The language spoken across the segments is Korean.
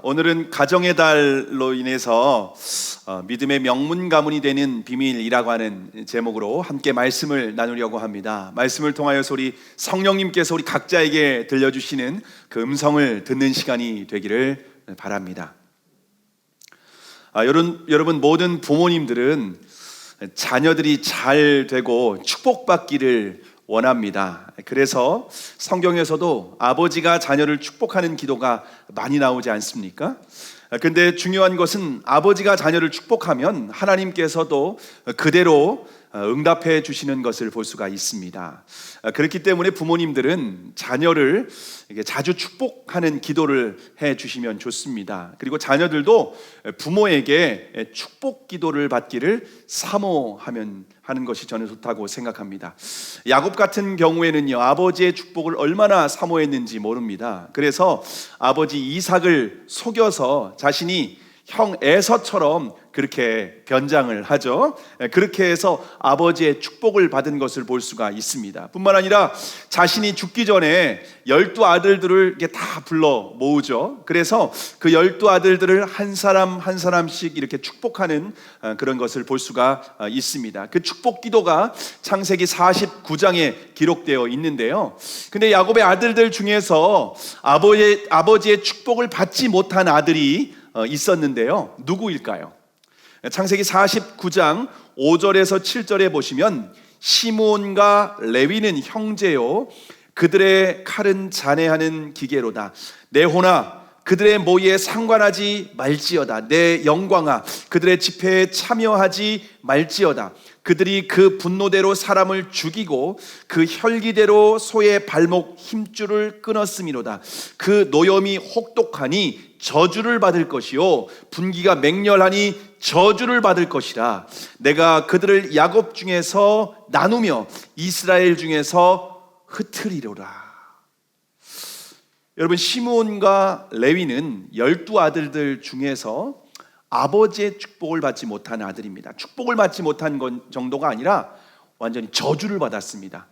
오늘은 가정의 달로 인해서 믿음의 명문 가문이 되는 비밀이라고 하는 제목으로 함께 말씀을 나누려고 합니다. 말씀을 통하여서 우리 성령님께서 우리 각자에게 들려주시는 그 음성을 듣는 시간이 되기를 바랍니다. 여러분 모든 부모님들은 자녀들이 잘 되고 축복받기를 원합니다. 그래서 성경에서도 아버지가 자녀를 축복하는 기도가 많이 나오지 않습니까? 근데 중요한 것은 아버지가 자녀를 축복하면 하나님께서도 그대로 응답해 주시는 것을 볼 수가 있습니다. 그렇기 때문에 부모님들은 자녀를 자주 축복하는 기도를 해 주시면 좋습니다. 그리고 자녀들도 부모에게 축복 기도를 받기를 사모하면 하는 것이 저는 좋다고 생각합니다. 야곱 같은 경우에는요, 아버지의 축복을 얼마나 사모했는지 모릅니다. 그래서 아버지 이삭을 속여서 자신이 형 에서처럼 그렇게 변장을 하죠. 그렇게 해서 아버지의 축복을 받은 것을 볼 수가 있습니다. 뿐만 아니라 자신이 죽기 전에 12아들들을 이렇게 다 불러 모으죠. 그래서 그 12아들들을 한 사람 한 사람씩 이렇게 축복하는 그런 것을 볼 수가 있습니다. 그 축복 기도가 창세기 49장에 기록되어 있는데요. 근데 야곱의 아들들 중에서 아버지의 축복을 받지 못한 아들이 있었는데요. 누구일까요? 창세기 49장 5절에서 7절에 보시면 시므온과 레위는 형제요 그들의 칼은 잔해하는 기계로다. 내 호나 그들의 모의에 상관하지 말지어다. 내 영광아 그들의 집회에 참여하지 말지어다. 그들이 그 분노대로 사람을 죽이고 그 혈기대로 소의 발목 힘줄을 끊었음이로다. 그 노염이 혹독하니 저주를 받을 것이요 분기가 맹렬하니 저주를 받을 것이라. 내가 그들을 야곱 중에서 나누며 이스라엘 중에서 흩으리로라. 여러분, 시므온과 레위는 12아들들 중에서 아버지의 축복을 받지 못한 아들입니다. 축복을 받지 못한 건 정도가 아니라 완전히 저주를 받았습니다.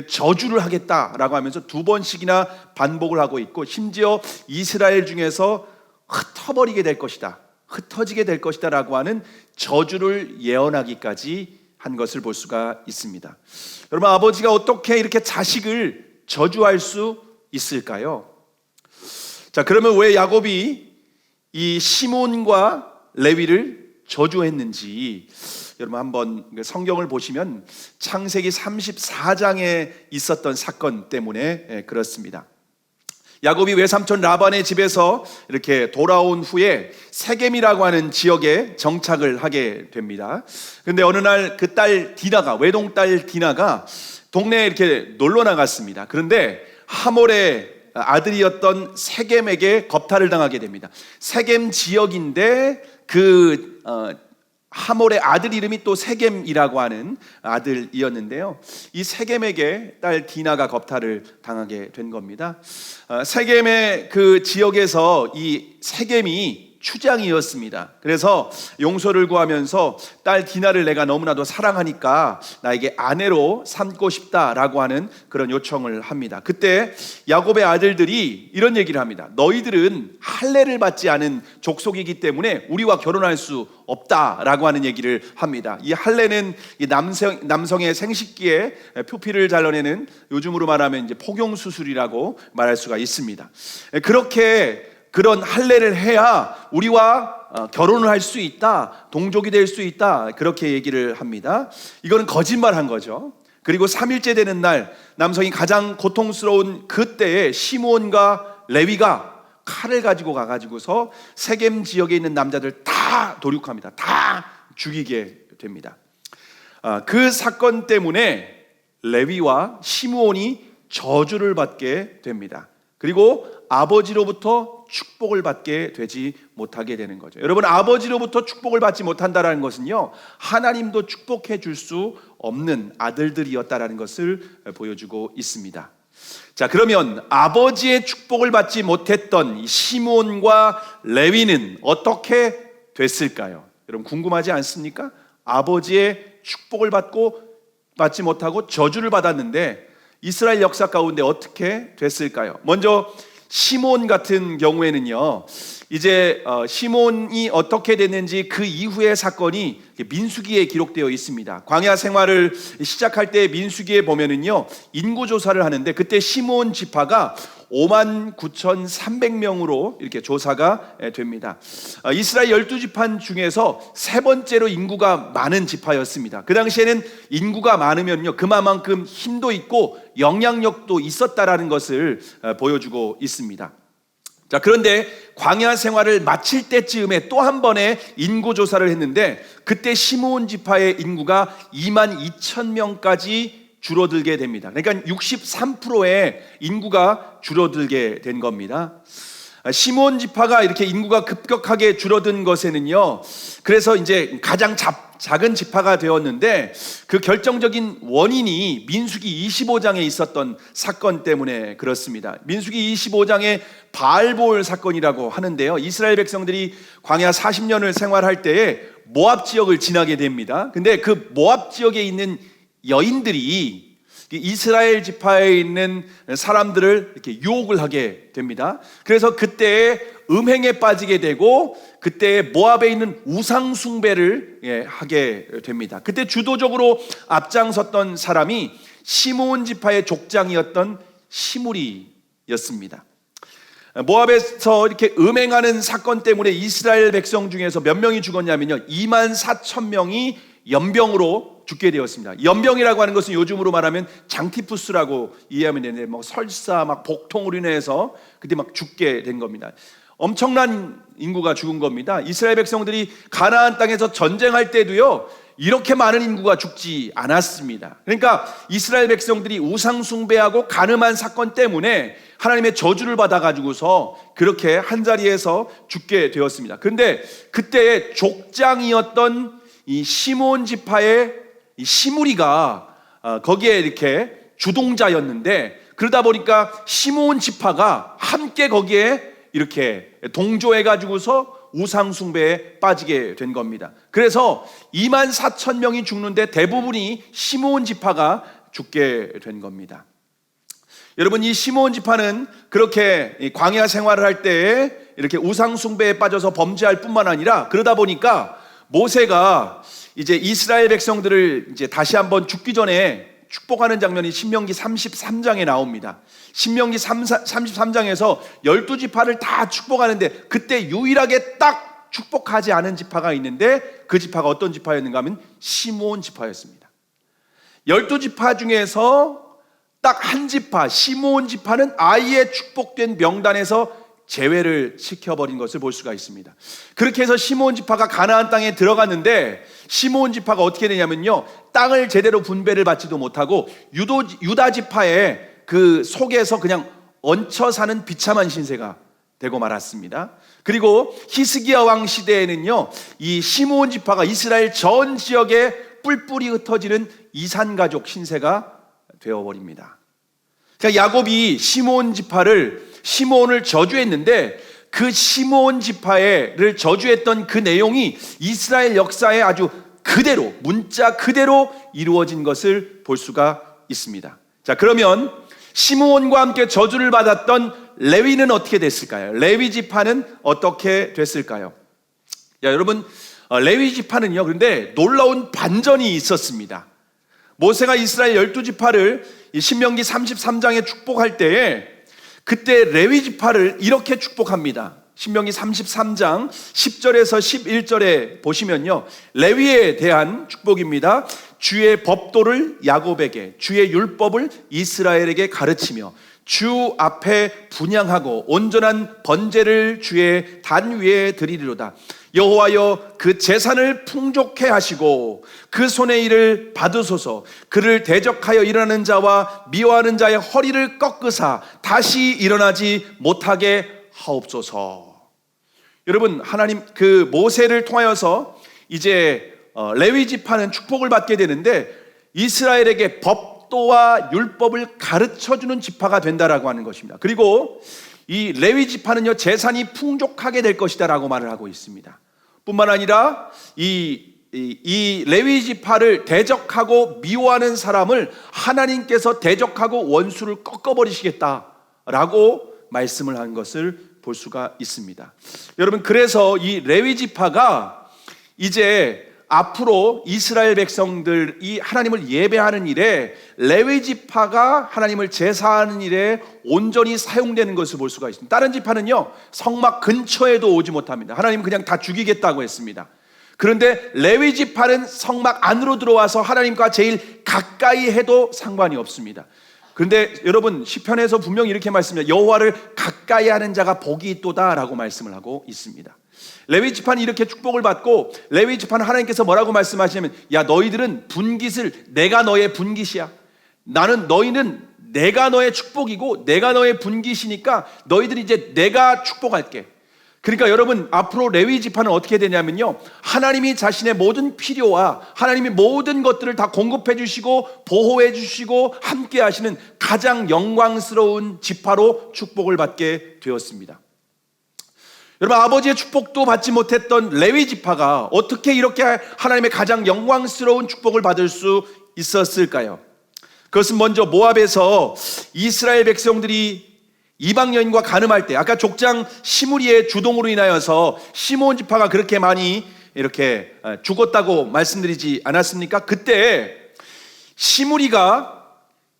저주를 하겠다라고 하면서 2번씩이나 반복을 하고 있고, 심지어 이스라엘 중에서 흩어버리게 될 것이다, 흩어지게 될 것이다 라고 하는 저주를 예언하기까지 한 것을 볼 수가 있습니다. 여러분, 아버지가 어떻게 이렇게 자식을 저주할 수 있을까요? 자, 그러면 왜 야곱이 이 시몬과 레위를 저주했는지 여러분 한번 성경을 보시면 창세기 34장에 있었던 사건 때문에 그렇습니다. 야곱이 외삼촌 라반의 집에서 이렇게 돌아온 후에 세겜이라고 하는 지역에 정착을 하게 됩니다. 그런데 어느 날 그 딸 디나가, 외동딸 디나가 동네에 이렇게 놀러 나갔습니다. 그런데 하몰의 아들이었던 세겜에게 겁탈을 당하게 됩니다. 세겜 지역인데 그 하몰의 아들 이름이 또 세겜이라고 하는 아들이었는데요. 이 세겜에게 딸 디나가 겁탈을 당하게 된 겁니다. 세겜의 그 지역에서 이 세겜이 추장이었습니다. 그래서 용서를 구하면서 딸 디나를 내가 너무나도 사랑하니까 나에게 아내로 삼고 싶다라고 하는 그런 요청을 합니다. 그때 야곱의 아들들이 이런 얘기를 합니다. 너희들은 할례를 받지 않은 족속이기 때문에 우리와 결혼할 수 없다라고 하는 얘기를 합니다. 이 할례는 이 남성의 생식기에 표피를 잘라내는, 요즘으로 말하면 이제 폭용 수술이라고 말할 수가 있습니다. 그런 할례를 해야 우리와 결혼을 할 수 있다, 동족이 될 수 있다, 그렇게 얘기를 합니다. 이거는 거짓말한 거죠. 그리고 3일째 되는 날, 남성이 가장 고통스러운 그때에 시므온과 레위가 칼을 가지고 가가지고서 세겜 지역에 있는 남자들 다 도륙합니다. 다 죽이게 됩니다. 그 사건 때문에 레위와 시므온이 저주를 받게 됩니다. 그리고 아버지로부터 축복을 받게 되지 못하게 되는 거죠. 여러분, 아버지로부터 축복을 받지 못한다는 것은요, 하나님도 축복해 줄 수 없는 아들들이었다라는 것을 보여주고 있습니다. 자, 그러면 아버지의 축복을 받지 못했던 시므온과 레위는 어떻게 됐을까요? 여러분, 궁금하지 않습니까? 아버지의 축복을 받지 못하고 저주를 받았는데 이스라엘 역사 가운데 어떻게 됐을까요? 먼저 시몬 같은 경우에는요, 이제 시몬이 어떻게 됐는지 그 이후의 사건이 민수기에 기록되어 있습니다. 광야 생활을 시작할 때 민수기에 보면은요, 인구 조사를 하는데 그때 시몬 지파가 59,300명으로 이렇게 조사가 됩니다. 이스라엘 12지파 중에서 세 번째로 인구가 많은 지파였습니다. 그 당시에는 인구가 많으면요, 그만큼 힘도 있고 영향력도 있었다라는 것을 보여주고 있습니다. 자, 그런데 광야 생활을 마칠 때쯤에 또 한 번의 인구 조사를 했는데 그때 시므온 지파의 인구가 22,000명까지 줄어들게 됩니다. 그러니까 63%의 인구가 줄어들게 된 겁니다. 시므온 지파가 이렇게 인구가 급격하게 줄어든 것에는요, 그래서 이제 가장 작은 지파가 되었는데 그 결정적인 원인이 민수기 25장에 있었던 사건 때문에 그렇습니다. 민수기 25장의 바알볼 사건이라고 하는데요, 이스라엘 백성들이 광야 40년을 생활할 때에 모압 지역을 지나게 됩니다. 근데 그 모압 지역에 있는 여인들이 이스라엘 지파에 있는 사람들을 이렇게 유혹을 하게 됩니다. 그래서 그때 음행에 빠지게 되고 그때 모압에 있는 우상 숭배를 하게 됩니다. 그때 주도적으로 앞장섰던 사람이 시므온 지파의 족장이었던 시므리였습니다. 모압에서 이렇게 음행하는 사건 때문에 이스라엘 백성 중에서 몇 명이 죽었냐면요, 24,000명이 연병으로 죽게 되었습니다. 연병이라고 하는 것은 요즘으로 말하면 장티푸스라고 이해하면 되는데, 뭐 설사, 막 복통으로 인해서 그때 막 죽게 된 겁니다. 엄청난 인구가 죽은 겁니다. 이스라엘 백성들이 가나안 땅에서 전쟁할 때도요, 이렇게 많은 인구가 죽지 않았습니다. 그러니까 이스라엘 백성들이 우상 숭배하고 간음한 사건 때문에 하나님의 저주를 받아가지고서 그렇게 한 자리에서 죽게 되었습니다. 그런데 그때의 족장이었던 이 시므온 지파의 이 시므리가 거기에 이렇게 주동자였는데, 그러다 보니까 시므온 지파가 함께 거기에 이렇게 동조해 가지고서 우상 숭배에 빠지게 된 겁니다. 그래서 24,000명이 죽는데 대부분이 시므온 지파가 죽게 된 겁니다. 여러분, 이 시므온 지파는 그렇게 광야 생활을 할 때에 이렇게 우상 숭배에 빠져서 범죄할 뿐만 아니라, 그러다 보니까 모세가 이제 이스라엘 백성들을 이제 다시 한번 죽기 전에 축복하는 장면이 신명기 33장에 나옵니다. 신명기 33장에서 12지파를 다 축복하는데 그때 유일하게 딱 축복하지 않은 지파가 있는데 그 지파가 어떤 지파였는가 하면 시므온 지파였습니다. 12지파 중에서 딱 한 지파, 시므온 지파는 아예 축복된 명단에서 제외를 시켜버린 것을 볼 수가 있습니다. 그렇게 해서 시므온 지파가 가나안 땅에 들어갔는데 시므온 지파가 어떻게 되냐면요, 땅을 제대로 분배를 받지도 못하고 유다 지파의 그 속에서 그냥 얹혀 사는 비참한 신세가 되고 말았습니다. 그리고 히스기야 왕 시대에는요, 이 시므온 지파가 이스라엘 전 지역에 뿔뿔이 흩어지는 이산가족 신세가 되어버립니다. 그러니까 야곱이 시므온을 저주했는데 그 시므온 지파를 저주했던 그 내용이 이스라엘 역사에 아주 그대로, 문자 그대로 이루어진 것을 볼 수가 있습니다. 자, 그러면 시므온과 함께 저주를 받았던 레위는 어떻게 됐을까요? 레위 지파는 어떻게 됐을까요? 야, 여러분, 레위 지파는요, 그런데 놀라운 반전이 있었습니다. 모세가 이스라엘 12지파를 신명기 33장에 축복할 때에 그때 레위 지파를 이렇게 축복합니다. 신명기 33장 10절에서 11절에 보시면요, 레위에 대한 축복입니다. 주의 법도를 야곱에게, 주의 율법을 이스라엘에게 가르치며 주 앞에 분향하고 온전한 번제를 주의 단 위에 드리리로다. 여호와여, 그 재산을 풍족해 하시고 그 손의 일을 받으소서. 그를 대적하여 일어나는 자와 미워하는 자의 허리를 꺾으사 다시 일어나지 못하게 하옵소서. 여러분, 하나님 그 모세를 통하여서 이제 레위 지파는 축복을 받게 되는데 이스라엘에게 법도와 율법을 가르쳐주는 지파가 된다라고 하는 것입니다. 그리고 이 레위 지파는요, 재산이 풍족하게 될 것이다라고 말을 하고 있습니다. 뿐만 아니라 이 레위 지파를 대적하고 미워하는 사람을 하나님께서 대적하고 원수를 꺾어버리시겠다라고 말씀을 한 것을 볼 수가 있습니다. 여러분, 그래서 이 레위 지파가 이제 앞으로 이스라엘 백성들이 하나님을 예배하는 일에 레위 지파가 하나님을 제사하는 일에 온전히 사용되는 것을 볼 수가 있습니다. 다른 지파는요, 성막 근처에도 오지 못합니다. 하나님 그냥 다 죽이겠다고 했습니다. 그런데 레위 지파는 성막 안으로 들어와서 하나님과 제일 가까이 해도 상관이 없습니다. 그런데 여러분, 시편에서 분명히 이렇게 말씀합니다. 여호와를 가까이 하는 자가 복이 있도다라고 말씀을 하고 있습니다. 레위 지파는 이렇게 축복을 받고, 레위 지파는 하나님께서 뭐라고 말씀하시냐면, 야, 너희들은 분깃을, 내가 너의 분깃이야. 너희는 내가 너의 축복이고 내가 너의 분깃이니까 너희들이 이제 내가 축복할게. 그러니까 여러분, 앞으로 레위 지파는 어떻게 되냐면요, 하나님이 자신의 모든 필요와 하나님이 모든 것들을 다 공급해 주시고 보호해 주시고 함께 하시는 가장 영광스러운 지파로 축복을 받게 되었습니다. 여러분, 아버지의 축복도 받지 못했던 레위 지파가 어떻게 이렇게 하나님의 가장 영광스러운 축복을 받을 수 있었을까요? 그것은 먼저 모압에서 이스라엘 백성들이 이방 여인과 간음할 때, 아까 족장 시므리의 주동으로 인하여서 시므온 지파가 그렇게 많이 이렇게 죽었다고 말씀드리지 않았습니까? 그때 시므리가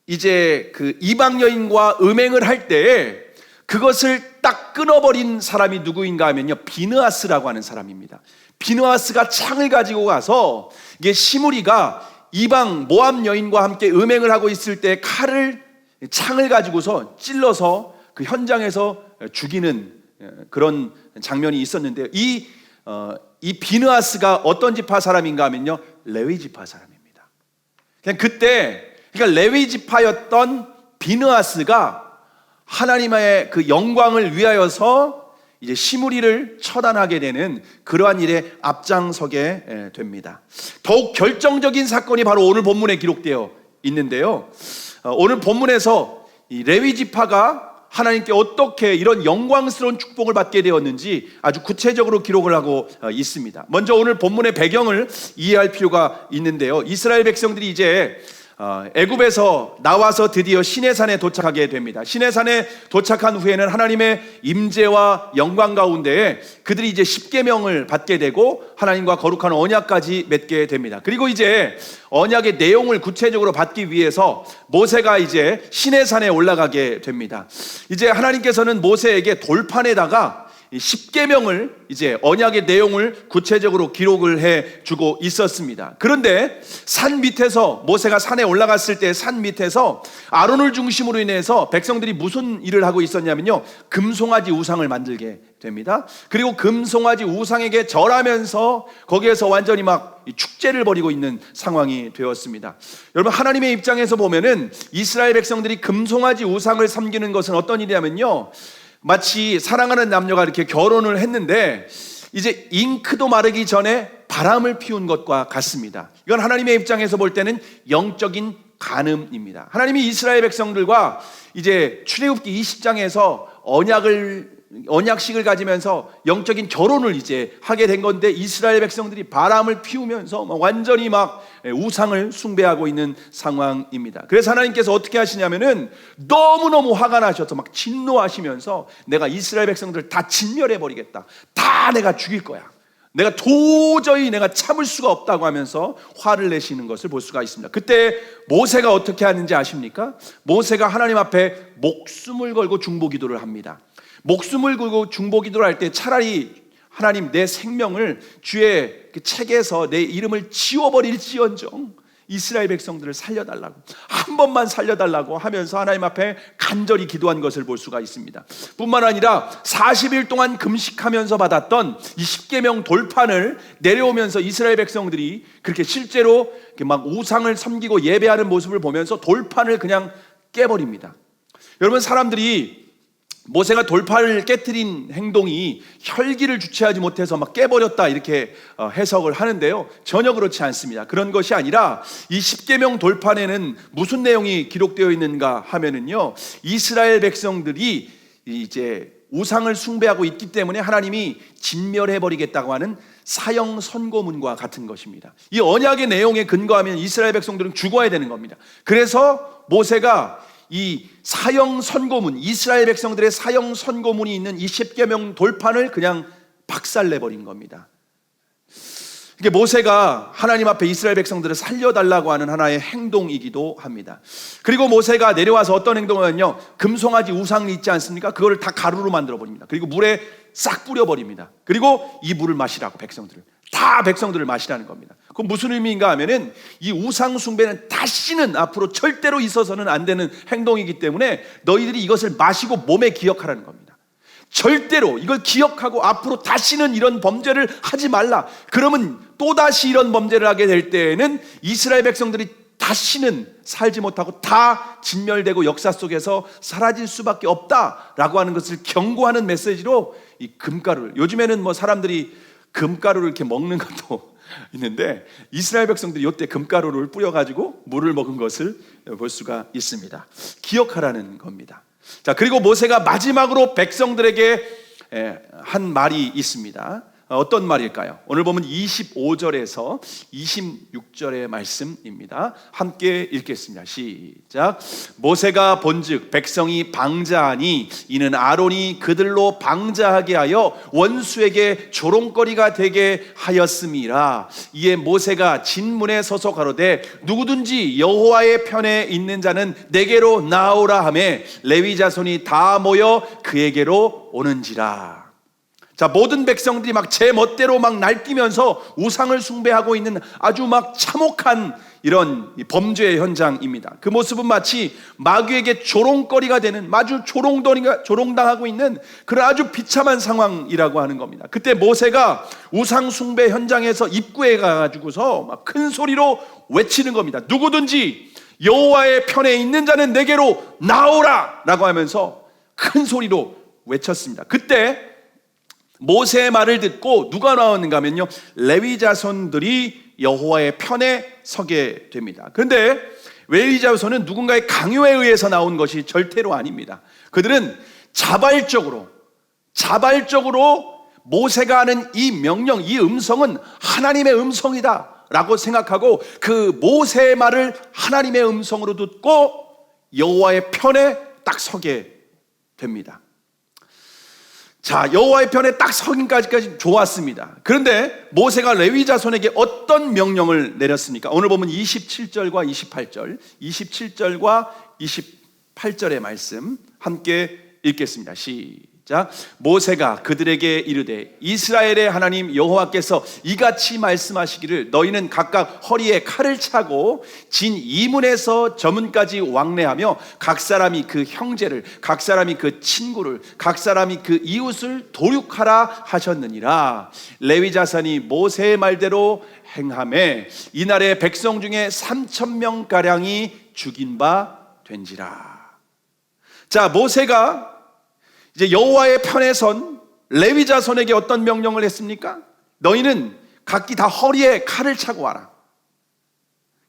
이제 그 이방 여인과 음행을 할 때 그것을 딱 끊어버린 사람이 누구인가 하면요, 비느하스라고 하는 사람입니다. 비느하스가 창을 가지고 가서, 이게 시므리가 이방 모압 여인과 함께 음행을 하고 있을 때 창을 가지고서 찔러서 그 현장에서 죽이는 그런 장면이 있었는데요. 이 비느하스가 어떤 지파 사람인가 하면요, 레위 지파 사람입니다. 그러니까 레위 지파였던 비느하스가 하나님의 그 영광을 위하여서 이제 시므리를 처단하게 되는 그러한 일에 앞장서게 됩니다. 더욱 결정적인 사건이 바로 오늘 본문에 기록되어 있는데요. 오늘 본문에서 이 레위 지파가 하나님께 어떻게 이런 영광스러운 축복을 받게 되었는지 아주 구체적으로 기록을 하고 있습니다. 먼저 오늘 본문의 배경을 이해할 필요가 있는데요. 이스라엘 백성들이 이제 애굽에서 나와서 드디어 시내산에 도착하게 됩니다. 시내산에 도착한 후에는 하나님의 임재와 영광 가운데 그들이 이제 십계명을 받게 되고 하나님과 거룩한 언약까지 맺게 됩니다. 그리고 이제 언약의 내용을 구체적으로 받기 위해서 모세가 이제 시내산에 올라가게 됩니다. 이제 하나님께서는 모세에게 돌판에다가 십계명을, 이제 언약의 내용을 구체적으로 기록을 해 주고 있었습니다. 그런데 산 밑에서, 모세가 산에 올라갔을 때 산 밑에서 아론을 중심으로 인해서 백성들이 무슨 일을 하고 있었냐면요, 금송아지 우상을 만들게 됩니다. 그리고 금송아지 우상에게 절하면서 거기에서 완전히 막 축제를 벌이고 있는 상황이 되었습니다. 여러분, 하나님의 입장에서 보면은 이스라엘 백성들이 금송아지 우상을 섬기는 것은 어떤 일이냐면요, 마치 사랑하는 남녀가 이렇게 결혼을 했는데 이제 잉크도 마르기 전에 바람을 피운 것과 같습니다. 이건 하나님의 입장에서 볼 때는 영적인 간음입니다. 하나님이 이스라엘 백성들과 이제 출애굽기 20장에서 언약식을 가지면서 영적인 결혼을 이제 하게 된 건데, 이스라엘 백성들이 바람을 피우면서 완전히 막 우상을 숭배하고 있는 상황입니다. 그래서 하나님께서 어떻게 하시냐면은 너무너무 화가 나셔서 막 진노하시면서 내가 이스라엘 백성들을 다 진멸해 버리겠다, 다 내가 죽일 거야, 내가 도저히 참을 수가 없다고 하면서 화를 내시는 것을 볼 수가 있습니다. 그때 모세가 어떻게 하는지 아십니까? 모세가 하나님 앞에 목숨을 걸고 중보기도를 합니다. 목숨을 걸고 중보기도를 할 때 차라리 하나님, 내 생명을 주의 그 책에서 내 이름을 지워버릴지언정 이스라엘 백성들을 살려달라고, 한 번만 살려달라고 하면서 하나님 앞에 간절히 기도한 것을 볼 수가 있습니다. 뿐만 아니라 40일 동안 금식하면서 받았던 이 십계명 돌판을 내려오면서 이스라엘 백성들이 그렇게 실제로 막 우상을 섬기고 예배하는 모습을 보면서 돌판을 그냥 깨버립니다. 여러분, 사람들이 모세가 돌판을 깨트린 행동이 혈기를 주체하지 못해서 막 깨버렸다 이렇게 해석을 하는데요, 전혀 그렇지 않습니다. 그런 것이 아니라 이 십계명 돌판에는 무슨 내용이 기록되어 있는가 하면은요, 이스라엘 백성들이 이제 우상을 숭배하고 있기 때문에 하나님이 진멸해버리겠다고 하는 사형 선고문과 같은 것입니다. 이 언약의 내용에 근거하면 이스라엘 백성들은 죽어야 되는 겁니다. 그래서 모세가 이 사형 선고문, 이스라엘 백성들의 사형 선고문이 있는 이 십계명 돌판을 그냥 박살내버린 겁니다. 이게 모세가 하나님 앞에 이스라엘 백성들을 살려달라고 하는 하나의 행동이기도 합니다. 그리고 모세가 내려와서 어떤 행동을 하냐면요, 금송아지 우상이 있지 않습니까? 그거를 다 가루로 만들어 버립니다. 그리고 물에 싹 뿌려버립니다. 그리고 이 물을 마시라고, 백성들을 마시라는 겁니다. 그건 무슨 의미인가 하면은 이 우상 숭배는 다시는 앞으로 절대로 있어서는 안 되는 행동이기 때문에 너희들이 이것을 마시고 몸에 기억하라는 겁니다. 절대로 이걸 기억하고 앞으로 다시는 이런 범죄를 하지 말라. 그러면 또다시 이런 범죄를 하게 될 때에는 이스라엘 백성들이 다시는 살지 못하고 다 진멸되고 역사 속에서 사라질 수밖에 없다라고 하는 것을 경고하는 메시지로 이 금가루를, 요즘에는 뭐 사람들이 금가루를 이렇게 먹는 것도 있는데 이스라엘 백성들이 이때 금가루를 뿌려가지고 물을 먹은 것을 볼 수가 있습니다. 기억하라는 겁니다. 자, 그리고 모세가 마지막으로 백성들에게 한 말이 있습니다. 어떤 말일까요? 오늘 보면 25절에서 26절의 말씀입니다. 함께 읽겠습니다. 시작. 모세가 본즉 백성이 방자하니 이는 아론이 그들로 방자하게 하여 원수에게 조롱거리가 되게 하였음이라. 이에 모세가 진문에 서서 가로되 누구든지 여호와의 편에 있는 자는 내게로 나오라 하매 레위 자손이 다 모여 그에게로 오는지라. 자, 모든 백성들이 막 제 멋대로 막 날뛰면서 우상을 숭배하고 있는 아주 막 참혹한 이런 범죄의 현장입니다. 그 모습은 마치 마귀에게 조롱거리가 되는, 마주 조롱당하고 있는 그런 아주 비참한 상황이라고 하는 겁니다. 그때 모세가 우상 숭배 현장에서 입구에 가가지고서 막 큰 소리로 외치는 겁니다. 누구든지 여호와의 편에 있는 자는 내게로 나오라 라고 하면서 큰 소리로 외쳤습니다. 그때 모세의 말을 듣고 누가 나오는가 하면요, 레위 자손들이 여호와의 편에 서게 됩니다. 그런데 레위 자손은 누군가의 강요에 의해서 나온 것이 절대로 아닙니다. 그들은 자발적으로 모세가 하는 이 명령, 이 음성은 하나님의 음성이다 라고 생각하고 그 모세의 말을 하나님의 음성으로 듣고 여호와의 편에 딱 서게 됩니다. 자, 여호와의 편에 딱 서기까지 좋았습니다. 그런데 모세가 레위 자손에게 어떤 명령을 내렸습니까? 오늘 보면 27절과 28절, 27절과 28절의 말씀 함께 읽겠습니다. 시작. 모세가 그들에게 이르되 이스라엘의 하나님 여호와께서 이같이 말씀하시기를 너희는 각각 허리에 칼을 차고 진 이문에서 저문까지 왕래하며 각 사람이 그 형제를, 각 사람이 그 친구를, 각 사람이 그 이웃을 도륙하라 하셨느니라. 레위 자손이 모세의 말대로 행하매 이날에 백성 중에 3,000명가량이 죽인 바 된지라. 자, 모세가 이제 여호와의 편에 선 레위 자손에게 어떤 명령을 했습니까? 너희는 각기 다 허리에 칼을 차고 와라.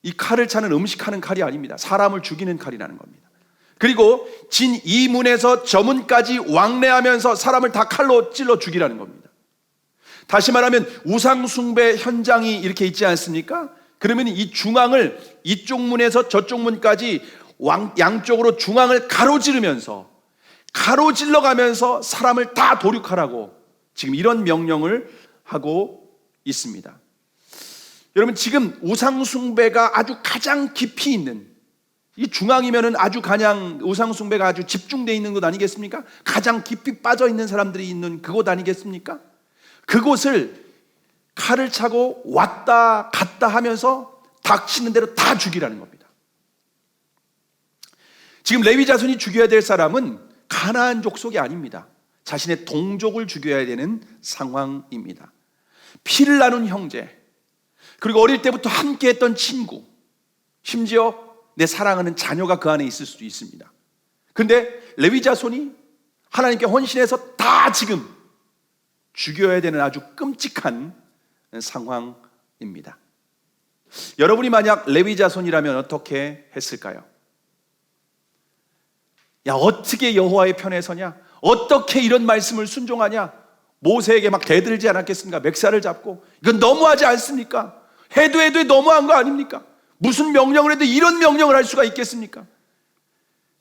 이 칼을 차는 음식하는 칼이 아닙니다. 사람을 죽이는 칼이라는 겁니다. 그리고 진 이문에서 저문까지 왕래하면서 사람을 다 칼로 찔러 죽이라는 겁니다. 다시 말하면 우상 숭배 현장이 이렇게 있지 않습니까? 그러면 이 중앙을 이쪽 문에서 저쪽 문까지 양쪽으로 중앙을 가로질러 가면서 사람을 다 도륙하라고 지금 이런 명령을 하고 있습니다. 여러분, 지금 우상 숭배가 아주 가장 깊이 있는, 이 중앙이면은 아주 가장 우상 숭배가 아주 집중되어 있는 곳 아니겠습니까? 가장 깊이 빠져 있는 사람들이 있는 그곳 아니겠습니까? 그곳을 칼을 차고 왔다 갔다 하면서 닥치는 대로 다 죽이라는 겁니다. 지금 레위 자손이 죽여야 될 사람은 가나안 족속이 아닙니다. 자신의 동족을 죽여야 되는 상황입니다. 피를 나눈 형제, 그리고 어릴 때부터 함께했던 친구, 심지어 내 사랑하는 자녀가 그 안에 있을 수도 있습니다. 그런데 레위 자손이 하나님께 헌신해서 다 지금 죽여야 되는 아주 끔찍한 상황입니다. 여러분이 만약 레위 자손이라면 어떻게 했을까요? 야, 어떻게 여호와의 편에 서냐? 어떻게 이런 말씀을 순종하냐? 모세에게 막 대들지 않았겠습니까? 맥살을 잡고. 이건 너무하지 않습니까? 해도 너무한 거 아닙니까? 무슨 명령을 해도 이런 명령을 할 수가 있겠습니까?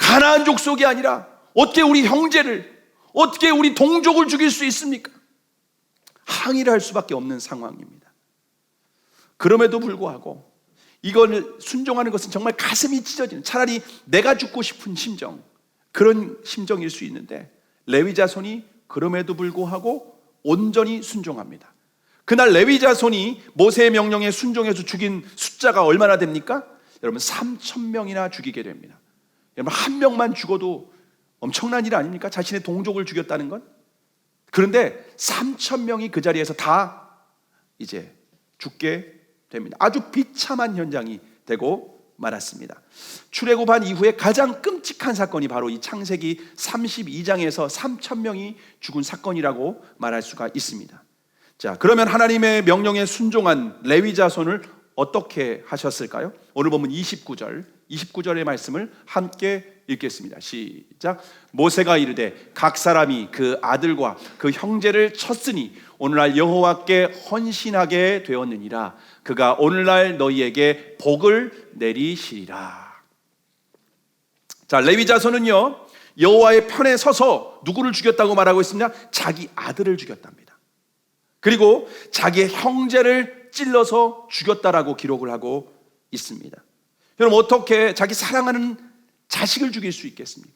가나안 족속이 아니라 어떻게 우리 형제를, 어떻게 우리 동족을 죽일 수 있습니까? 항의를 할 수밖에 없는 상황입니다. 그럼에도 불구하고 이걸 순종하는 것은 정말 가슴이 찢어지는, 차라리 내가 죽고 싶은 심정, 그런 심정일 수 있는데 레위 자손이 그럼에도 불구하고 온전히 순종합니다. 그날 레위 자손이 모세의 명령에 순종해서 죽인 숫자가 얼마나 됩니까? 여러분 3,000명이나 죽이게 됩니다. 여러분 한 명만 죽어도 엄청난 일 아닙니까? 자신의 동족을 죽였다는 건. 그런데 3,000명이 그 자리에서 다 이제 죽게 됩니다. 아주 비참한 현장이 되고 말았습니다. 출애굽한 이후에 가장 끔찍한 사건이 바로 이 창세기 32장에서 3,000명이 죽은 사건이라고 말할 수가 있습니다. 자, 그러면 하나님의 명령에 순종한 레위 자손을 어떻게 하셨을까요? 오늘 보면 29절의 말씀을 함께 읽겠습니다. 시작. 모세가 이르되 각 사람이 그 아들과 그 형제를 쳤으니 오늘날 여호와께 헌신하게 되었느니라. 그가 오늘날 너희에게 복을 내리시리라. 자, 레위 자손은요 여호와의 편에 서서 누구를 죽였다고 말하고 있습니다? 자기 아들을 죽였답니다. 그리고 자기의 형제를 찔러서 죽였다라고 기록을 하고 있습니다. 여러분 어떻게 자기 사랑하는 자식을 죽일 수 있겠습니까?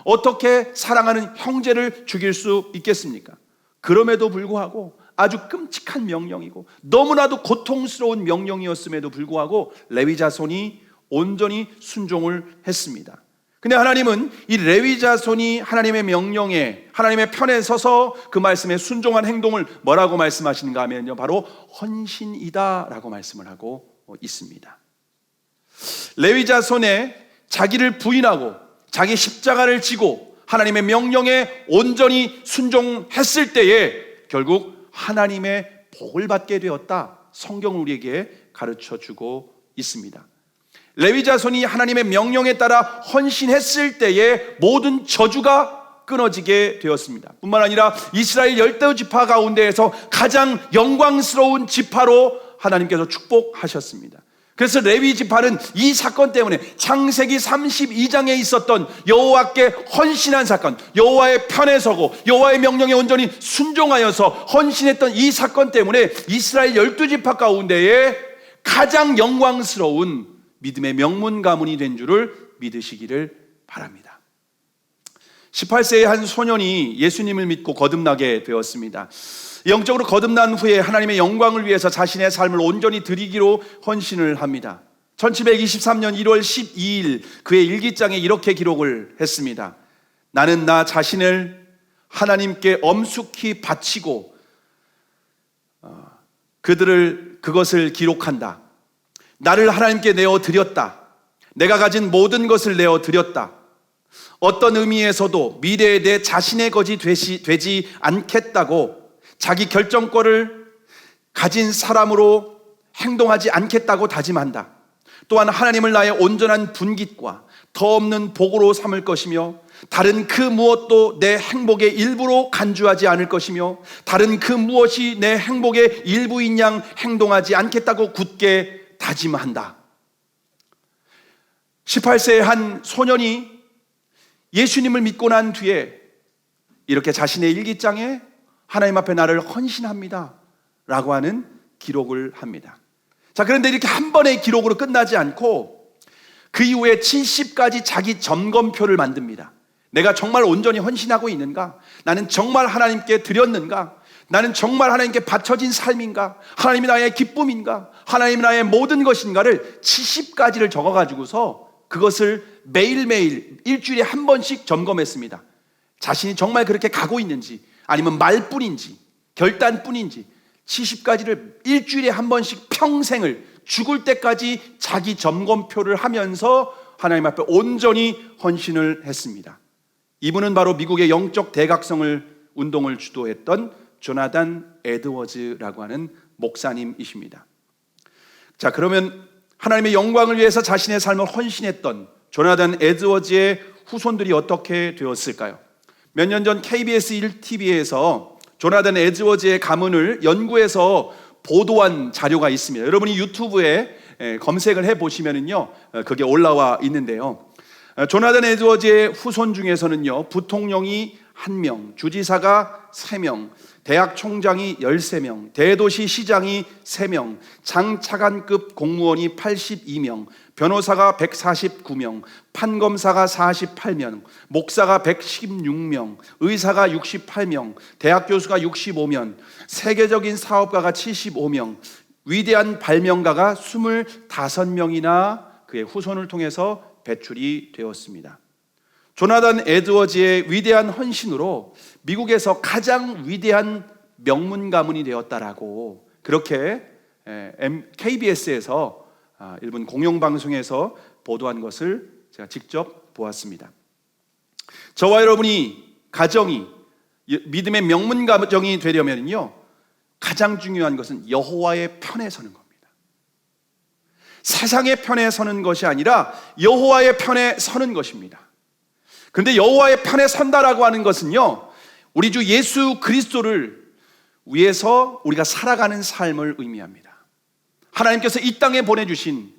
어떻게 사랑하는 형제를 죽일 수 있겠습니까? 그럼에도 불구하고 아주 끔찍한 명령이고 너무나도 고통스러운 명령이었음에도 불구하고 레위 자손이 온전히 순종을 했습니다. 근데 하나님은 이 레위 자손이 하나님의 명령에, 하나님의 편에 서서 그 말씀에 순종한 행동을 뭐라고 말씀하시는가 하면요, 바로 헌신이다 라고 말씀을 하고 있습니다. 레위 자손에 자기를 부인하고 자기 십자가를 지고 하나님의 명령에 온전히 순종했을 때에 결국 하나님의 복을 받게 되었다, 성경은 우리에게 가르쳐주고 있습니다. 레위 자손이 하나님의 명령에 따라 헌신했을 때에 모든 저주가 끊어지게 되었습니다. 뿐만 아니라 이스라엘 10대 지파 가운데에서 가장 영광스러운 지파로 하나님께서 축복하셨습니다. 그래서 레위 지파는 이 사건 때문에 창세기 32장에 있었던 여호와께 헌신한 사건, 여호와의 편에 서고 여호와의 명령에 온전히 순종하여서 헌신했던 이 사건 때문에 이스라엘 12지파 가운데에 가장 영광스러운 믿음의 명문 가문이 된 줄을 믿으시기를 바랍니다. 18세의 한 소년이 예수님을 믿고 거듭나게 되었습니다. 영적으로 거듭난 후에 하나님의 영광을 위해서 자신의 삶을 온전히 드리기로 헌신을 합니다. 1723년 1월 12일 그의 일기장에 이렇게 기록을 했습니다. 나는 나 자신을 하나님께 엄숙히 바치고 그것을 기록한다. 나를 하나님께 내어 드렸다. 내가 가진 모든 것을 내어 드렸다. 어떤 의미에서도 미래의 내 자신의 것이 되지 않겠다고, 자기 결정권을 가진 사람으로 행동하지 않겠다고 다짐한다. 또한 하나님을 나의 온전한 분깃과 더 없는 복으로 삼을 것이며 다른 그 무엇도 내 행복의 일부로 간주하지 않을 것이며 다른 그 무엇이 내 행복의 일부인 양 행동하지 않겠다고 굳게 다짐한다. 18세의 한 소년이 예수님을 믿고 난 뒤에 이렇게 자신의 일기장에 하나님 앞에 나를 헌신합니다 라고 하는 기록을 합니다. 자, 그런데 이렇게 한 번의 기록으로 끝나지 않고 그 이후에 70가지 자기 점검표를 만듭니다. 내가 정말 온전히 헌신하고 있는가? 나는 정말 하나님께 드렸는가? 나는 정말 하나님께 바쳐진 삶인가? 하나님이 나의 기쁨인가? 하나님이 나의 모든 것인가를 70가지를 적어가지고서 그것을 매일매일 일주일에 한 번씩 점검했습니다. 자신이 정말 그렇게 가고 있는지, 아니면 말뿐인지 결단뿐인지 70가지를 일주일에 한 번씩 평생을 죽을 때까지 자기 점검표를 하면서 하나님 앞에 온전히 헌신을 했습니다. 이분은 바로 미국의 영적 대각성을 운동을 주도했던 조나단 에드워즈라고 하는 목사님이십니다. 자, 그러면 하나님의 영광을 위해서 자신의 삶을 헌신했던 조나단 에드워즈의 후손들이 어떻게 되었을까요? 몇 년 전 KBS 1TV에서 조나단 에드워즈의 가문을 연구해서 보도한 자료가 있습니다. 여러분이 유튜브에 검색을 해보시면요 그게 올라와 있는데요, 조나단 에드워즈의 후손 중에서는요, 부통령이 1명, 주지사가 3명, 대학 총장이 13명, 대도시 시장이 3명, 장차관급 공무원이 82명, 변호사가 149명, 판검사가 48명, 목사가 116명, 의사가 68명, 대학 교수가 65명, 세계적인 사업가가 75명, 위대한 발명가가 25명이나 그의 후손을 통해서 배출이 되었습니다. 조나단 에드워즈의 위대한 헌신으로 미국에서 가장 위대한 명문 가문이 되었다라고 그렇게 KBS에서 일본 공영방송에서 보도한 것을 제가 직접 보았습니다. 저와 여러분이 가정이 믿음의 명문 가정이 되려면요, 가장 중요한 것은 여호와의 편에 서는 겁니다. 세상의 편에 서는 것이 아니라 여호와의 편에 서는 것입니다. 그런데 여호와의 편에 선다라고 하는 것은요, 우리 주 예수 그리스도를 위해서 우리가 살아가는 삶을 의미합니다. 하나님께서 이 땅에 보내주신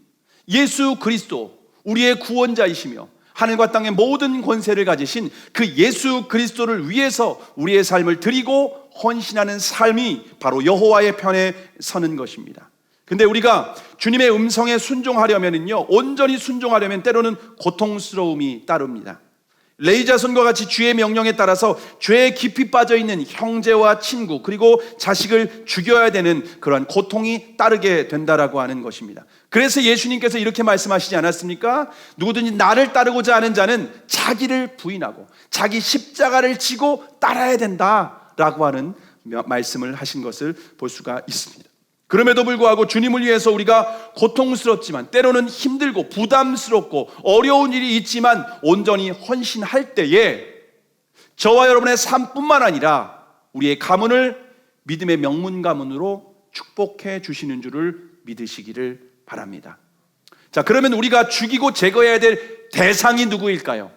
예수 그리스도, 우리의 구원자이시며 하늘과 땅의 모든 권세를 가지신 그 예수 그리스도를 위해서 우리의 삶을 드리고 헌신하는 삶이 바로 여호와의 편에 서는 것입니다. 근데 우리가 주님의 음성에 순종하려면요, 온전히 순종하려면 때로는 고통스러움이 따릅니다. 레이자손과 같이 주의 명령에 따라서 죄에 깊이 빠져있는 형제와 친구 그리고 자식을 죽여야 되는 그러한 고통이 따르게 된다라고 하는 것입니다. 그래서 예수님께서 이렇게 말씀하시지 않았습니까? 누구든지 나를 따르고자 하는 자는 자기를 부인하고 자기 십자가를 지고 따라야 된다라고 하는 말씀을 하신 것을 볼 수가 있습니다. 그럼에도 불구하고 주님을 위해서 우리가 고통스럽지만 때로는 힘들고 부담스럽고 어려운 일이 있지만 온전히 헌신할 때에 저와 여러분의 삶뿐만 아니라 우리의 가문을 믿음의 명문 가문으로 축복해 주시는 줄을 믿으시기를 바랍니다. 자, 그러면 우리가 죽이고 제거해야 될 대상이 누구일까요?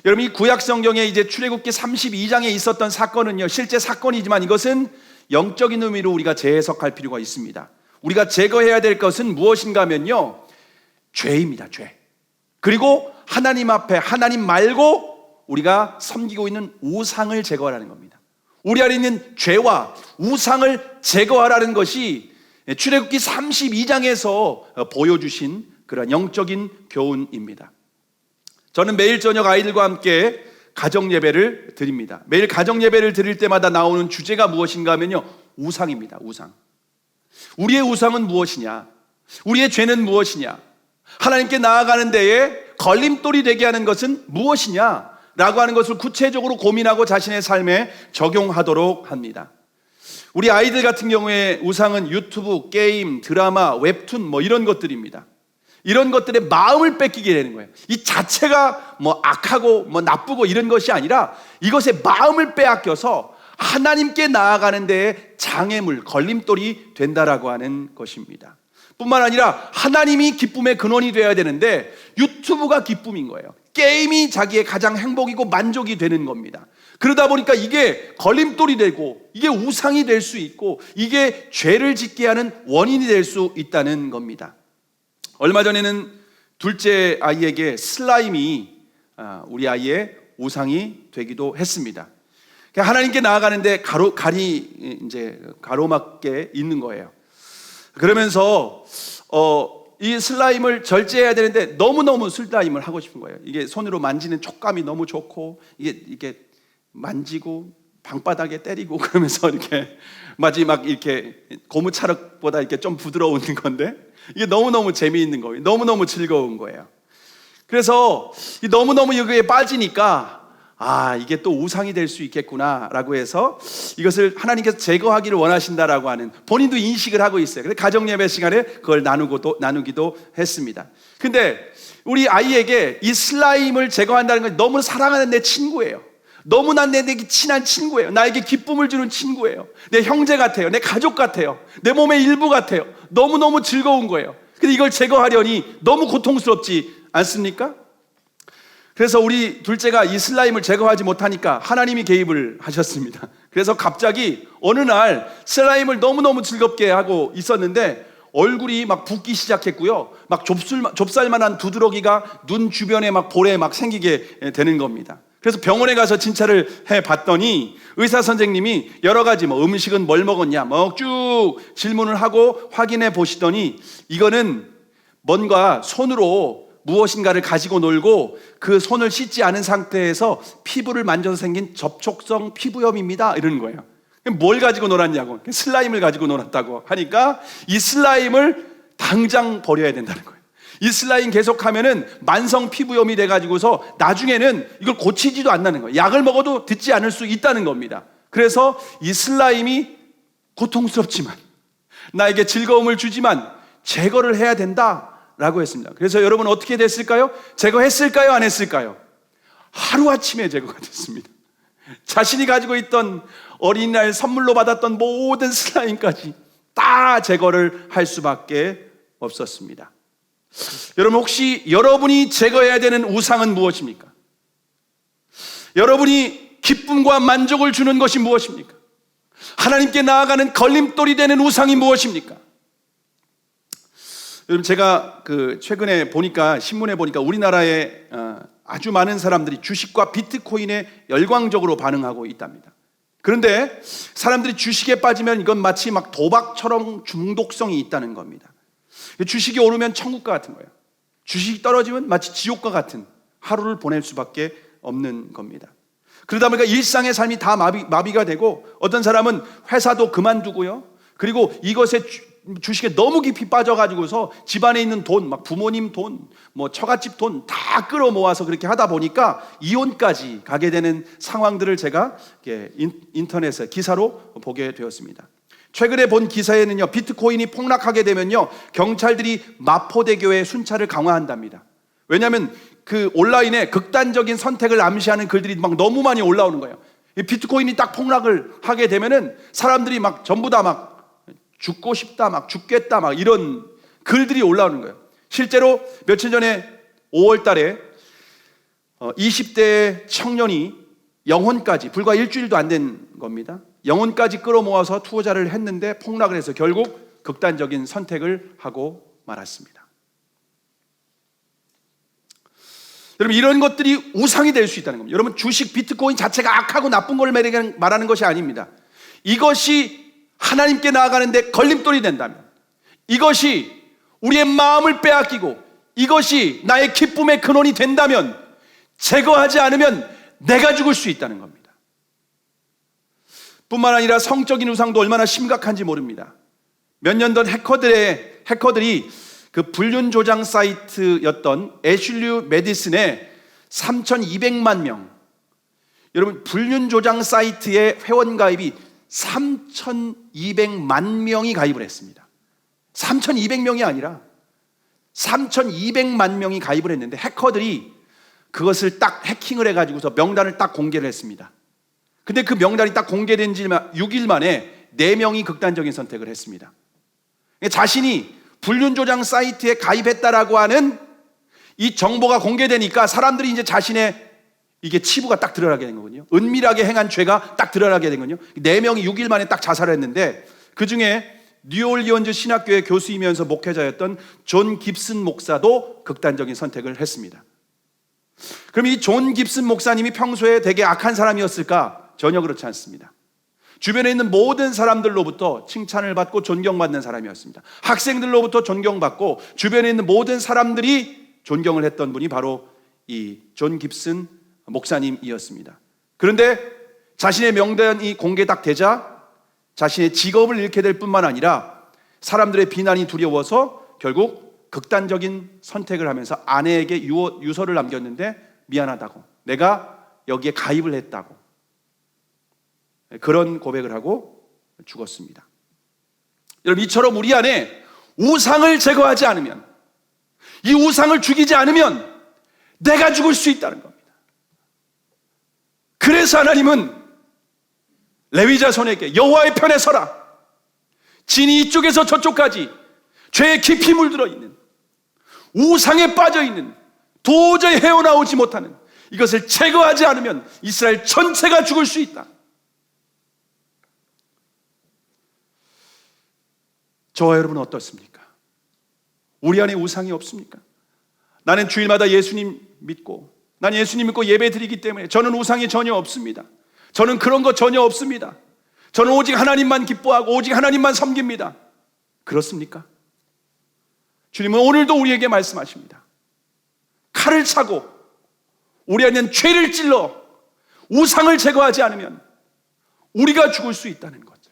여러분, 이 구약 성경에 이제 출애굽기 32장에 있었던 사건은요, 실제 사건이지만 이것은 영적인 의미로 우리가 재해석할 필요가 있습니다. 우리가 제거해야 될 것은 무엇인가 하면요, 죄입니다. 죄. 그리고 하나님 앞에 하나님 말고 우리가 섬기고 있는 우상을 제거하라는 겁니다. 우리 안에 있는 죄와 우상을 제거하라는 것이 출애굽기 32장에서 보여주신 그런 영적인 교훈입니다. 저는 매일 저녁 아이들과 함께 가정 예배를 드립니다. 매일 가정 예배를 드릴 때마다 나오는 주제가 무엇인가 하면요, 우상입니다. 우상. 우리의 우상은 무엇이냐? 우리의 죄는 무엇이냐? 하나님께 나아가는 데에 걸림돌이 되게 하는 것은 무엇이냐? 라고 하는 것을 구체적으로 고민하고 자신의 삶에 적용하도록 합니다. 우리 아이들 같은 경우에 우상은 유튜브, 게임, 드라마, 웹툰 뭐 이런 것들입니다. 이런 것들의 마음을 뺏기게 되는 거예요. 이 자체가 뭐 악하고 뭐 나쁘고 이런 것이 아니라 이것의 마음을 빼앗겨서 하나님께 나아가는 데에 장애물, 걸림돌이 된다라고 하는 것입니다. 뿐만 아니라 하나님이 기쁨의 근원이 되어야 되는데 유튜브가 기쁨인 거예요. 게임이 자기의 가장 행복이고 만족이 되는 겁니다. 그러다 보니까 이게 걸림돌이 되고 이게 우상이 될 수 있고 이게 죄를 짓게 하는 원인이 될 수 있다는 겁니다. 얼마 전에는 둘째 아이에게 슬라임이 우리 아이의 우상이 되기도 했습니다. 하나님께 나아가는데 가로막게 있는 거예요. 그러면서 이 슬라임을 절제해야 되는데 너무너무 슬라임을 하고 싶은 거예요. 이게 손으로 만지는 촉감이 너무 좋고 이게 만지고 방바닥에 때리고 그러면서 이렇게 마지막 이렇게 고무차력보다 이렇게 좀 부드러운 건데 이게 너무너무 재미있는 거예요. 너무너무 즐거운 거예요. 그래서 너무너무 여기에 빠지니까 이게 또 우상이 될 수 있겠구나라고 해서 이것을 하나님께서 제거하기를 원하신다라고 하는 본인도 인식을 하고 있어요. 그래서 가정예배 시간에 그걸 나누기도 했습니다. 근데 우리 아이에게 이 슬라임을 제거한다는 건 너무 사랑하는 내 친구예요. 너무나 내게 친한 친구예요. 나에게 기쁨을 주는 친구예요. 내 형제 같아요. 내 가족 같아요. 내 몸의 일부 같아요. 너무너무 즐거운 거예요. 근데 이걸 제거하려니 너무 고통스럽지 않습니까? 그래서 우리 둘째가 이 슬라임을 제거하지 못하니까 하나님이 개입을 하셨습니다. 그래서 갑자기 어느 날 슬라임을 너무너무 즐겁게 하고 있었는데 얼굴이 막 붓기 시작했고요. 막 좁쌀만한 두드러기가 눈 주변에 막 볼에 막 생기게 되는 겁니다. 그래서 병원에 가서 진찰을 해 봤더니 의사 선생님이 여러 가지 음식은 뭘 먹었냐 쭉 질문을 하고 확인해 보시더니 이거는 뭔가 손으로 무엇인가를 가지고 놀고 그 손을 씻지 않은 상태에서 피부를 만져서 생긴 접촉성 피부염입니다. 이러는 거예요. 뭘 가지고 놀았냐고. 슬라임을 가지고 놀았다고 하니까 이 슬라임을 당장 버려야 된다는 거예요. 이 슬라임 계속하면은 만성 피부염이 돼가지고서 나중에는 이걸 고치지도 않는 거예요. 약을 먹어도 듣지 않을 수 있다는 겁니다. 그래서 이 슬라임이 고통스럽지만 나에게 즐거움을 주지만 제거를 해야 된다라고 했습니다. 그래서 여러분 어떻게 됐을까요? 제거했을까요? 안 했을까요? 하루아침에 제거가 됐습니다. 자신이 가지고 있던 어린이날 선물로 받았던 모든 슬라임까지 다 제거를 할 수밖에 없었습니다. 여러분 혹시 여러분이 제거해야 되는 우상은 무엇입니까? 여러분이 기쁨과 만족을 주는 것이 무엇입니까? 하나님께 나아가는 걸림돌이 되는 우상이 무엇입니까? 여러분 제가 최근에 보니까 신문에 보니까 우리나라에 아주 많은 사람들이 주식과 비트코인에 열광적으로 반응하고 있답니다. 그런데 사람들이 주식에 빠지면 이건 마치 막 도박처럼 중독성이 있다는 겁니다. 주식이 오르면 천국과 같은 거예요. 주식이 떨어지면 마치 지옥과 같은 하루를 보낼 수밖에 없는 겁니다. 그러다 보니까 일상의 삶이 다 마비가 되고 어떤 사람은 회사도 그만두고요. 그리고 이것에 주식에 너무 깊이 빠져가지고서 집안에 있는 돈, 막 부모님 돈, 처갓집 돈 다 끌어모아서 그렇게 하다 보니까 이혼까지 가게 되는 상황들을 제가 인터넷에 기사로 보게 되었습니다. 최근에 본 기사에는요, 비트코인이 폭락하게 되면요, 경찰들이 마포대교의 순찰을 강화한답니다. 왜냐하면 그 온라인에 극단적인 선택을 암시하는 글들이 막 너무 많이 올라오는 거예요. 이 비트코인이 딱 폭락을 하게 되면은 사람들이 막 전부 다 막 죽고 싶다, 막 죽겠다, 막 이런 글들이 올라오는 거예요. 실제로 며칠 전에 5월 달에 20대 청년이 영혼까지, 불과 일주일도 안 된 겁니다. 영혼까지 끌어모아서 투자를 했는데 폭락을 해서 결국 극단적인 선택을 하고 말았습니다. 여러분 이런 것들이 우상이 될 수 있다는 겁니다. 여러분 주식, 비트코인 자체가 악하고 나쁜 걸 말하는 것이 아닙니다. 이것이 하나님께 나아가는데 걸림돌이 된다면, 이것이 우리의 마음을 빼앗기고 이것이 나의 기쁨의 근원이 된다면 제거하지 않으면 내가 죽을 수 있다는 겁니다. 뿐만 아니라 성적인 우상도 얼마나 심각한지 모릅니다. 몇 년 전 해커들이 그 불륜 조장 사이트였던 애슐류 메디슨에 3,200만 명, 여러분 불륜 조장 사이트의 회원 가입이 3,200만 명이 가입을 했습니다. 3,200명이 아니라 3,200만 명이 가입을 했는데 해커들이 그것을 딱 해킹을 해가지고서 명단을 딱 공개를 했습니다. 근데 그 명단이 딱 공개된 지 6일 만에 4명이 극단적인 선택을 했습니다. 자신이 불륜 조장 사이트에 가입했다라고 하는 이 정보가 공개되니까 사람들이 이제 자신의 이게 치부가 딱 드러나게 된 거군요. 은밀하게 행한 죄가 딱 드러나게 된 거군요. 4명이 6일 만에 딱 자살을 했는데 그 중에 뉴올리언즈 신학교의 교수이면서 목회자였던 존 깁슨 목사도 극단적인 선택을 했습니다. 그럼 이 존 깁슨 목사님이 평소에 되게 악한 사람이었을까? 전혀 그렇지 않습니다. 주변에 있는 모든 사람들로부터 칭찬을 받고 존경받는 사람이었습니다. 학생들로부터 존경받고 주변에 있는 모든 사람들이 존경을 했던 분이 바로 이 존 깁슨 목사님이었습니다. 그런데 자신의 명단이 공개 딱 되자 자신의 직업을 잃게 될 뿐만 아니라 사람들의 비난이 두려워서 결국 극단적인 선택을 하면서 아내에게 유서를 남겼는데 미안하다고, 내가 여기에 가입을 했다고, 그런 고백을 하고 죽었습니다. 여러분 이처럼 우리 안에 우상을 제거하지 않으면, 이 우상을 죽이지 않으면 내가 죽을 수 있다는 겁니다. 그래서 하나님은 레위 자손에게 여호와의 편에 서라, 진이 이쪽에서 저쪽까지 죄에 깊이 물들어 있는, 우상에 빠져 있는, 도저히 헤어나오지 못하는 이것을 제거하지 않으면 이스라엘 전체가 죽을 수 있다. 저와 여러분은 어떻습니까? 우리 안에 우상이 없습니까? 나는 주일마다 예수님 믿고, 난 예수님 믿고 예배 드리기 때문에 저는 우상이 전혀 없습니다. 저는 그런 거 전혀 없습니다. 저는 오직 하나님만 기뻐하고 오직 하나님만 섬깁니다. 그렇습니까? 주님은 오늘도 우리에게 말씀하십니다. 칼을 차고 우리 안에 있는 죄를 찔러 우상을 제거하지 않으면 우리가 죽을 수 있다는 거죠.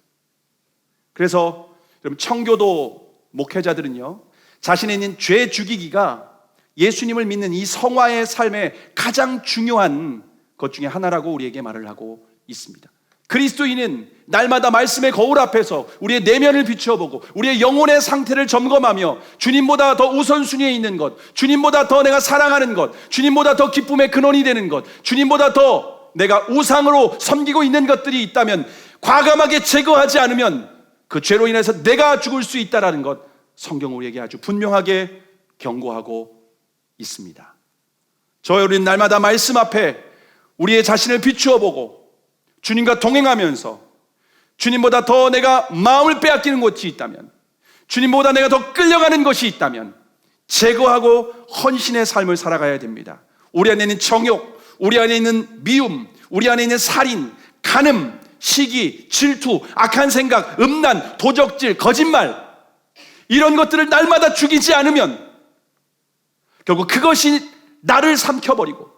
그래서 여러분, 청교도 목회자들은요, 자신에 있는 죄 죽이기가 예수님을 믿는 이 성화의 삶의 가장 중요한 것 중에 하나라고 우리에게 말을 하고 있습니다. 그리스도인은 날마다 말씀의 거울 앞에서 우리의 내면을 비추어보고 우리의 영혼의 상태를 점검하며 주님보다 더 우선순위에 있는 것, 주님보다 더 내가 사랑하는 것, 주님보다 더 기쁨의 근원이 되는 것, 주님보다 더 내가 우상으로 섬기고 있는 것들이 있다면 과감하게 제거하지 않으면 그 죄로 인해서 내가 죽을 수 있다는 것, 성경은 우리에게 아주 분명하게 경고하고 있습니다. 저와 우리는 날마다 말씀 앞에 우리의 자신을 비추어보고 주님과 동행하면서 주님보다 더 내가 마음을 빼앗기는 것이 있다면, 주님보다 내가 더 끌려가는 것이 있다면 제거하고 헌신의 삶을 살아가야 됩니다. 우리 안에 있는 정욕, 우리 안에 있는 미움, 우리 안에 있는 살인, 간음, 시기, 질투, 악한 생각, 음란, 도적질, 거짓말, 이런 것들을 날마다 죽이지 않으면 결국 그것이 나를 삼켜버리고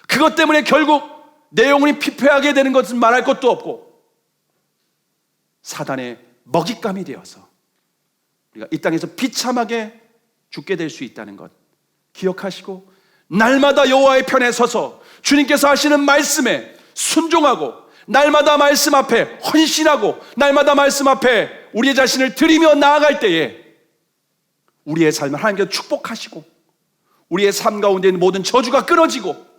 그것 때문에 결국 내 영혼이 피폐하게 되는 것은 말할 것도 없고 사단의 먹잇감이 되어서 우리가 이 땅에서 비참하게 죽게 될 수 있다는 것 기억하시고, 날마다 여호와의 편에 서서 주님께서 하시는 말씀에 순종하고 날마다 말씀 앞에 헌신하고 날마다 말씀 앞에 우리의 자신을 드리며 나아갈 때에 우리의 삶을 하나님께서 축복하시고 우리의 삶 가운데 있는 모든 저주가 끊어지고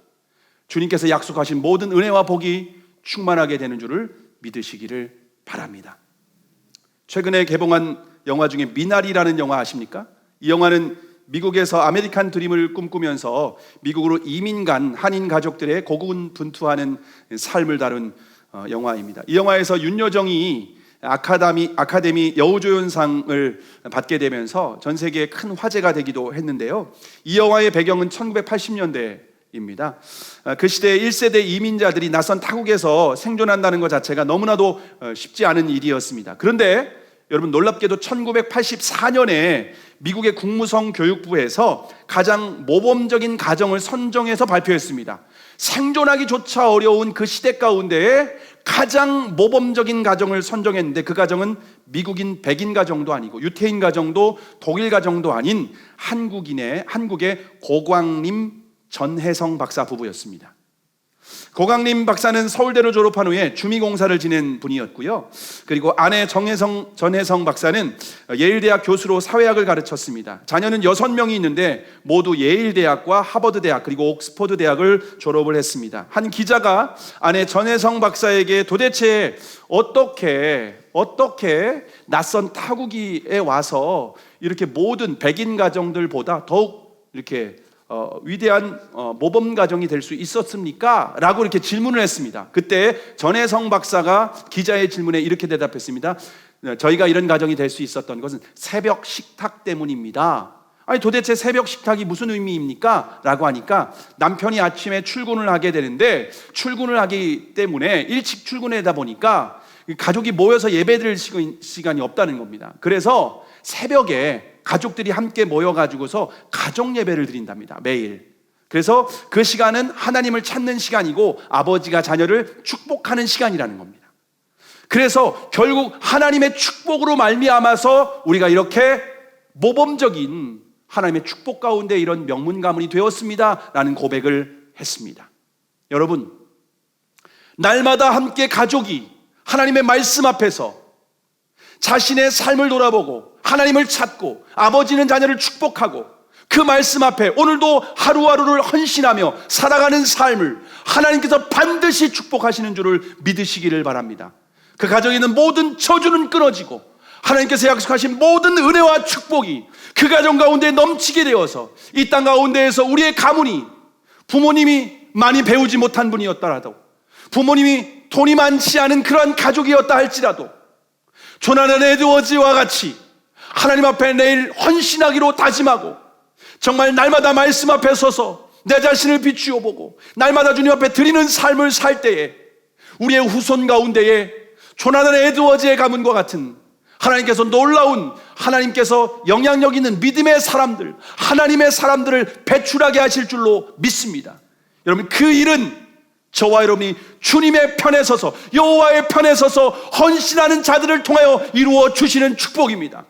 주님께서 약속하신 모든 은혜와 복이 충만하게 되는 줄을 믿으시기를 바랍니다. 최근에 개봉한 영화 중에 미나리라는 영화 아십니까? 이 영화는 미국에서 아메리칸 드림을 꿈꾸면서 미국으로 이민 간 한인 가족들의 고군분투하는 삶을 다룬 영화입니다. 이 영화에서 윤여정이 아카데미 여우조연상을 받게 되면서 전 세계에 큰 화제가 되기도 했는데요. 이 영화의 배경은 1980년대입니다. 그 시대에 1세대 이민자들이 낯선 타국에서 생존한다는 것 자체가 너무나도 쉽지 않은 일이었습니다. 그런데 여러분, 놀랍게도 1984년에 미국의 국무성 교육부에서 가장 모범적인 가정을 선정해서 발표했습니다. 생존하기조차 어려운 그 시대 가운데에 가장 모범적인 가정을 선정했는데 그 가정은 미국인 백인 가정도 아니고 유태인 가정도 독일 가정도 아닌 한국의 고광림 전혜성 박사 부부였습니다. 고광림 박사는 서울대를 졸업한 후에 주미공사를 지낸 분이었고요. 그리고 아내 전혜성 박사는 예일대학 교수로 사회학을 가르쳤습니다. 자녀는 6명이 있는데 모두 예일대학과 하버드대학 그리고 옥스퍼드 대학을 졸업을 했습니다. 한 기자가 아내 전혜성 박사에게 도대체 어떻게 낯선 타국에 와서 이렇게 모든 백인 가정들보다 더욱 이렇게 위대한 모범 가정이 될 수 있었습니까? 라고 이렇게 질문을 했습니다. 그때 전혜성 박사가 기자의 질문에 이렇게 대답했습니다. 저희가 이런 가정이 될 수 있었던 것은 새벽 식탁 때문입니다. 아니, 도대체 새벽 식탁이 무슨 의미입니까? 라고 하니까 남편이 아침에 출근을 하게 되는데 출근을 하기 때문에 일찍 출근하다 보니까 가족이 모여서 예배드릴 시간이 없다는 겁니다. 그래서 새벽에 가족들이 함께 모여가지고서 가정 예배를 드린답니다. 매일. 그래서 그 시간은 하나님을 찾는 시간이고 아버지가 자녀를 축복하는 시간이라는 겁니다. 그래서 결국 하나님의 축복으로 말미암아서 우리가 이렇게 모범적인 하나님의 축복 가운데 이런 명문 가문이 되었습니다 라는 고백을 했습니다. 여러분, 날마다 함께 가족이 하나님의 말씀 앞에서 자신의 삶을 돌아보고 하나님을 찾고 아버지는 자녀를 축복하고 그 말씀 앞에 오늘도 하루하루를 헌신하며 살아가는 삶을 하나님께서 반드시 축복하시는 줄을 믿으시기를 바랍니다. 그 가정에 있는 모든 저주는 끊어지고 하나님께서 약속하신 모든 은혜와 축복이 그 가정 가운데 넘치게 되어서 이 땅 가운데에서 우리의 가문이 부모님이 많이 배우지 못한 분이었더라도 부모님이 돈이 많지 않은 그러한 가족이었다 할지라도 조나단 에드워즈와 같이 하나님 앞에 내일 헌신하기로 다짐하고 정말 날마다 말씀 앞에 서서 내 자신을 비추어 보고 날마다 주님 앞에 드리는 삶을 살 때에 우리의 후손 가운데에 조나단 에드워즈의 가문과 같은 하나님께서 놀라운, 하나님께서 영향력 있는 믿음의 사람들, 하나님의 사람들을 배출하게 하실 줄로 믿습니다. 여러분, 그 일은 저와 여러분이 주님의 편에 서서, 여호와의 편에 서서 헌신하는 자들을 통하여 이루어 주시는 축복입니다.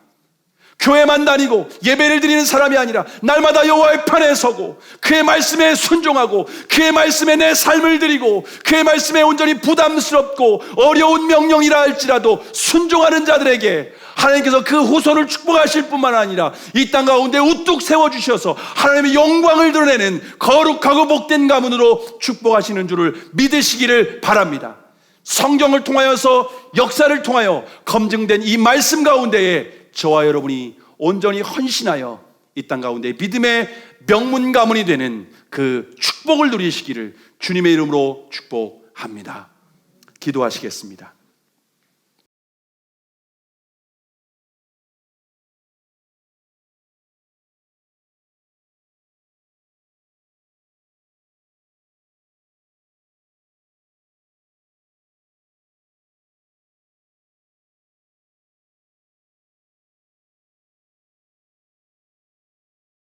교회만 다니고 예배를 드리는 사람이 아니라 날마다 여호와의 편에 서고 그의 말씀에 순종하고 그의 말씀에 내 삶을 드리고 그의 말씀에 온전히 부담스럽고 어려운 명령이라 할지라도 순종하는 자들에게 하나님께서 그 후손을 축복하실 뿐만 아니라 이 땅 가운데 우뚝 세워주셔서 하나님의 영광을 드러내는 거룩하고 복된 가문으로 축복하시는 줄을 믿으시기를 바랍니다. 성경을 통하여서, 역사를 통하여 검증된 이 말씀 가운데에 저와 여러분이 온전히 헌신하여 이 땅 가운데 믿음의 명문 가문이 되는 그 축복을 누리시기를 주님의 이름으로 축복합니다. 기도하시겠습니다.